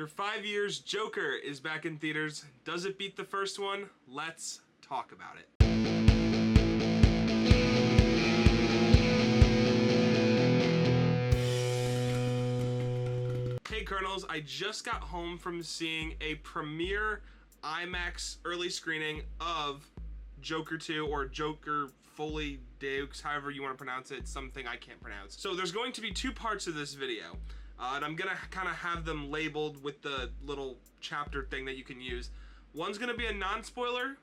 After 5 years, Joker is back in theaters. Does it beat the first one? Let's talk about it. Hey Kernels, I just got home from seeing a premiere IMAX early screening of Joker 2 or Joker Folie, Deux, however you want to pronounce it, something I can't pronounce. So there's going to be two parts of this video. And I'm gonna kind of have them labeled with the little chapter thing that you can use. One's gonna be a non-spoiler,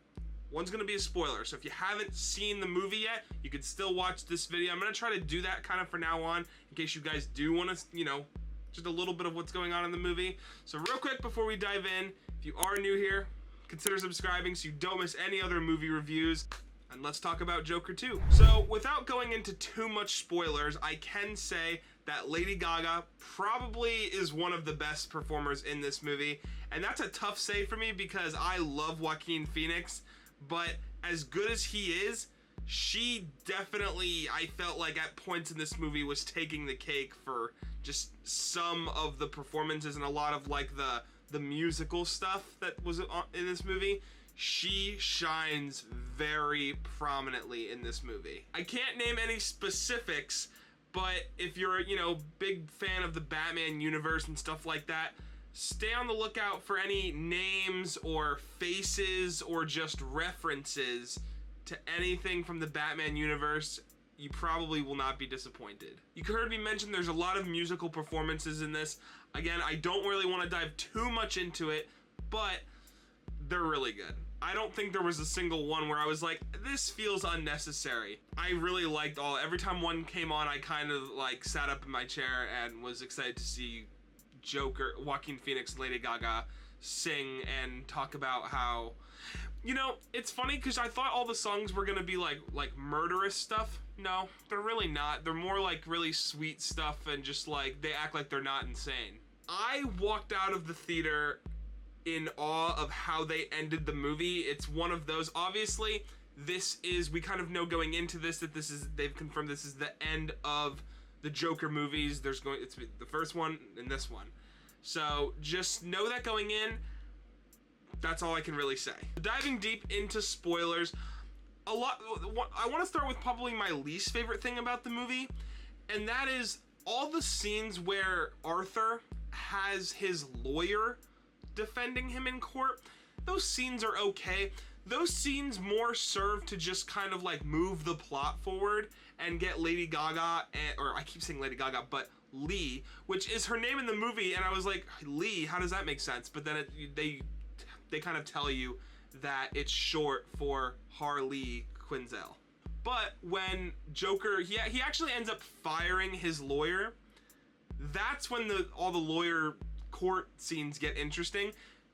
one's gonna be a spoiler. So if you haven't seen the movie yet, you can still watch this video. I'm gonna try to do that kind of for now on, in case you guys do want to, you know, just a little bit of what's going on in the movie. So real quick before we dive in, if you are new here, consider subscribing so you don't miss any other movie reviews. And let's talk about Joker 2. So without going into too much spoilers, I can say that Lady Gaga probably is one of the best performers in this movie. And that's a tough say for me because I love Joaquin Phoenix, but as good as he is, she definitely, I felt like at points in this movie was taking the cake for just some of the performances and a lot of like the musical stuff that was in this movie. She shines very prominently in this movie. I can't name any specifics, but if you're, you know, big fan of the Batman universe and stuff like that, stay on the lookout for any names or faces or just references to anything from the Batman universe. You probably will not be disappointed. You heard me mention there's a lot of musical performances in this. Again, I don't really want to dive too much into it, but they're really good. I don't think there was a single one where I was like, this feels unnecessary. I really liked every time one came on, I kind of like sat up in my chair and was excited to see Joker, Joaquin Phoenix, Lady Gaga sing and talk about how, you know, it's funny because I thought all the songs were gonna be like murderous stuff. No, they're really not. They're more like really sweet stuff and just like, they act like they're not insane. I walked out of the theater in awe of how they ended the movie. It's one of those, obviously, we kind of know going into this that they've confirmed this is the end of the Joker movies. It's the first one and this one. So just know that going in, that's all I can really say. Diving deep into spoilers, I want to start with probably my least favorite thing about the movie, and that is all the scenes where Arthur has his lawyer defending him in court. Those scenes are okay. Those scenes more serve to just kind of like move the plot forward and get Lady Gaga, or I keep saying Lady Gaga, but Lee, which is her name in the movie, and I was like, Lee, how does that make sense? But then they kind of tell you that it's short for Harley Quinn. But when Joker, he actually ends up firing his lawyer. That's when all the lawyer court scenes get interesting,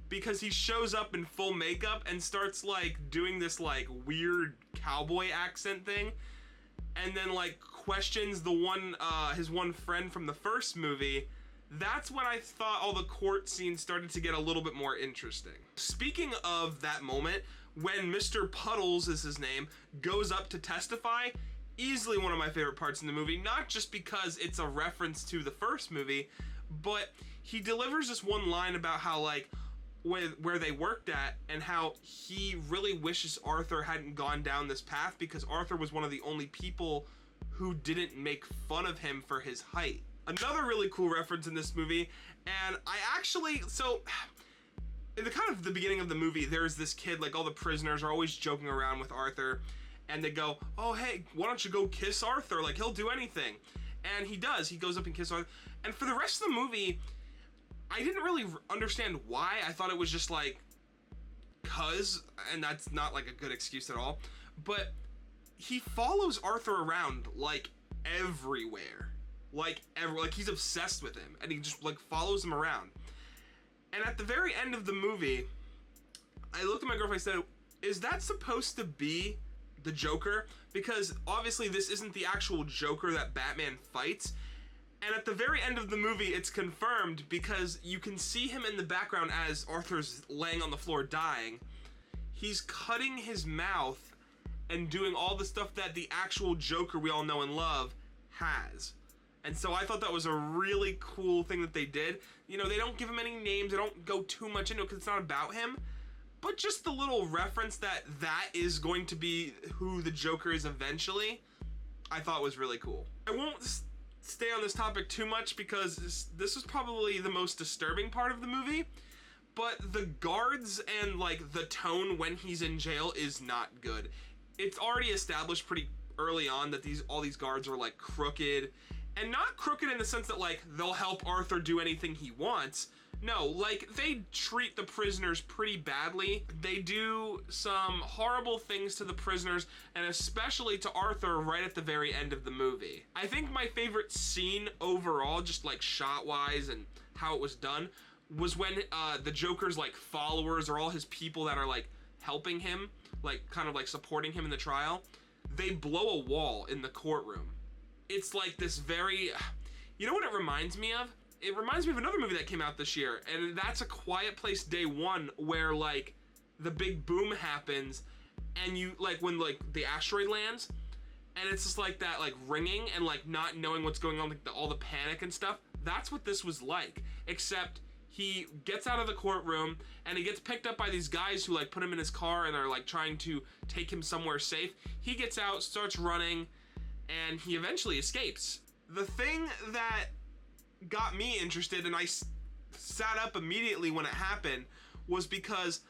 because he shows up in full makeup and starts like doing this like weird cowboy accent thing, and then like questions his one friend from the first movie. That's when I thought all the court scenes started to get a little bit more interesting. Speaking of that moment, when Mr. Puddles is his name, goes up to testify, easily one of my favorite parts in the movie, not just because it's a reference to the first movie, but he delivers this one line about how like where they worked at and how he really wishes Arthur hadn't gone down this path because Arthur was one of the only people who didn't make fun of him for his height. Another really cool reference in this movie, and so in the beginning of the movie, there's this kid, like all the prisoners are always joking around with Arthur, and they go, oh hey, why don't you go kiss Arthur, like he'll do anything. And he does, he goes up and kisses Arthur, and for the rest of the movie, I didn't really understand why. I thought it was just like, and that's not like a good excuse at all, but he follows Arthur around like everywhere. Like he's obsessed with him, and he just like follows him around. And at the very end of the movie, I looked at my girlfriend and said, is that supposed to be the Joker? Because obviously this isn't the actual Joker that Batman fights. And at the very end of the movie, it's confirmed because you can see him in the background as Arthur's laying on the floor dying. He's cutting his mouth and doing all the stuff that the actual Joker we all know and love has. And so I thought that was a really cool thing that they did. You know, they don't give him any names, they don't go too much into it because it's not about him. But just the little reference that that is going to be who the Joker is eventually, I thought was really cool. I won't stay on this topic too much because this was probably the most disturbing part of the movie. But the guards and like the tone when he's in jail is not good. It's already established pretty early on that all these guards are like crooked, and not crooked in the sense that like they'll help Arthur do anything he wants. No, like they treat the prisoners pretty badly. They do some horrible things to the prisoners, and especially to Arthur right at the very end of the movie. I think my favorite scene overall, just like shot wise and how it was done, was when the Joker's like followers or all his people that are like helping him, like kind of like supporting him in the trial, they blow a wall in the courtroom. It's like this very, you know what it reminds me of? It reminds me of another movie that came out this year, and that's A Quiet Place Day One, where like the big boom happens and you like when like the asteroid lands, and it's just like that like ringing and like not knowing what's going on, like all the panic and stuff. That's what this was like, except he gets out of the courtroom and he gets picked up by these guys who like put him in his car and are like trying to take him somewhere safe. He gets out, starts running, and he eventually escapes. The thing that got me interested, and I sat up immediately when it happened, was because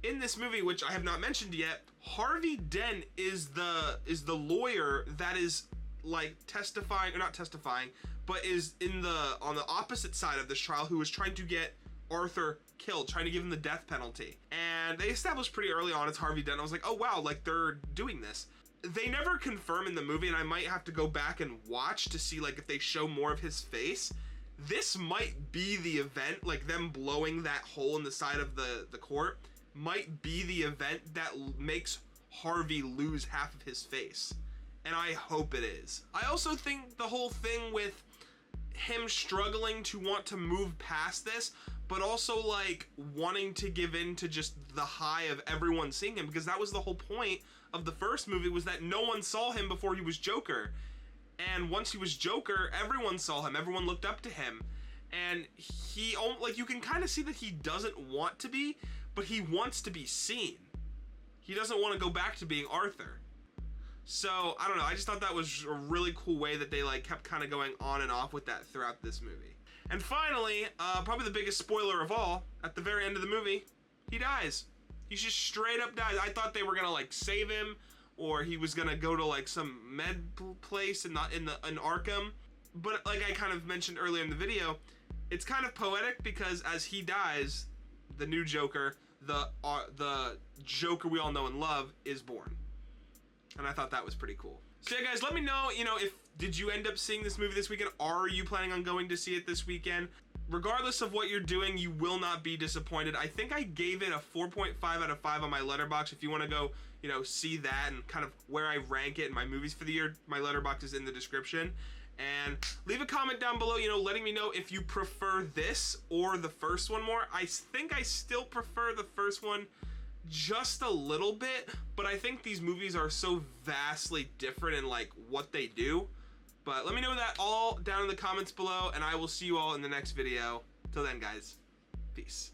in this movie, which I have not mentioned yet, Harvey Dent is the lawyer that is like testifying, or not testifying, but is on the opposite side of this trial, who was trying to get Arthur killed, trying to give him the death penalty. And they established pretty early on it's Harvey Dent. I was like, oh wow, like they're doing this. They never confirm in the movie, and I might have to go back and watch to see like if they show more of his face. This might be the event, like them blowing that hole in the side of the court might be the event that makes Harvey lose half of his face. And I hope it is. I also think the whole thing with him struggling to want to move past this, but also like wanting to give in to just the high of everyone seeing him, because that was the whole point of the first movie, was that no one saw him before he was Joker. And once he was Joker, everyone saw him, everyone looked up to him. And he, like, you can kind of see that he doesn't want to be, but he wants to be seen. He doesn't want to go back to being Arthur. So, I don't know, I just thought that was a really cool way that they like kept kind of going on and off with that throughout this movie. And finally, probably the biggest spoiler of all, at the very end of the movie, he dies. He just straight up dies. I thought they were gonna like save him, or he was gonna go to like some med place in Arkham. But like I kind of mentioned earlier in the video, it's kind of poetic because as he dies, the new Joker, the Joker we all know and love, is born. And I thought that was pretty cool. So yeah guys, let me know, did you end up seeing this movie this weekend? Are you planning on going to see it this weekend? Regardless of what you're doing, you will not be disappointed. I think I gave it a 4.5 out of 5 on my Letterboxd. If you want to go, see that and kind of where I rank it in my movies for the year, my Letterboxd is in the description. And leave a comment down below, letting me know if you prefer this or the first one more. I think I still prefer the first one just a little bit, but I think these movies are so vastly different in like what they do. But let me know that all down in the comments below, and I will see you all in the next video. Till then guys, peace.